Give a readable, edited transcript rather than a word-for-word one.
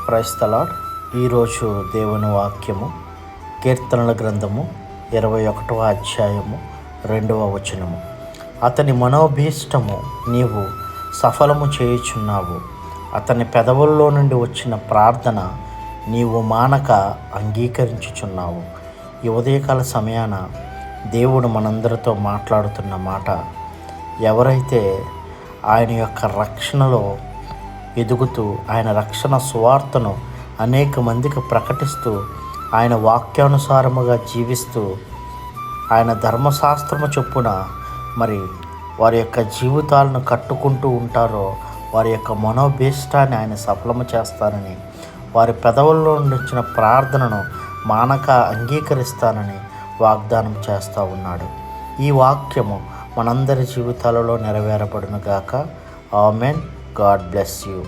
Praise the lord. ఈరోజు దేవుని వాక్యము కీర్తనల గ్రంథము 21వ అధ్యాయము 2వ వచనము. అతని మనోభీష్టము నీవు సఫలము చేయుచున్నావు, అతని పెదవుల్లో నుండి వచ్చిన ప్రార్థన నీవు మానక అంగీకరించుచున్నావు. ఈ ఉదయకాల సమయాన దేవుడు మనందరితో మాట్లాడుతున్న మాట, ఎవరైతే ఆయన యొక్క రక్షణలో ఎదుగుతూ ఆయన రక్షణ సువార్తను అనేక మందికి ప్రకటిస్తూ ఆయన వాక్యానుసారముగా జీవిస్తూ ఆయన ధర్మశాస్త్రము చొప్పున మరి వారి యొక్క జీవితాలను కట్టుకుంటూ ఉంటారో వారి యొక్క మనోభీష్టాన్ని ఆయన సఫలము చేస్తానని, వారి పెదవుల్లో నుండి వచ్చిన ప్రార్థనను మానక అంగీకరిస్తానని వాగ్దానం చేస్తూ ఉన్నాడు. ఈ వాక్యము మనందరి జీవితాలలో నెరవేరబడును గాక. ఆమెన్. God bless you.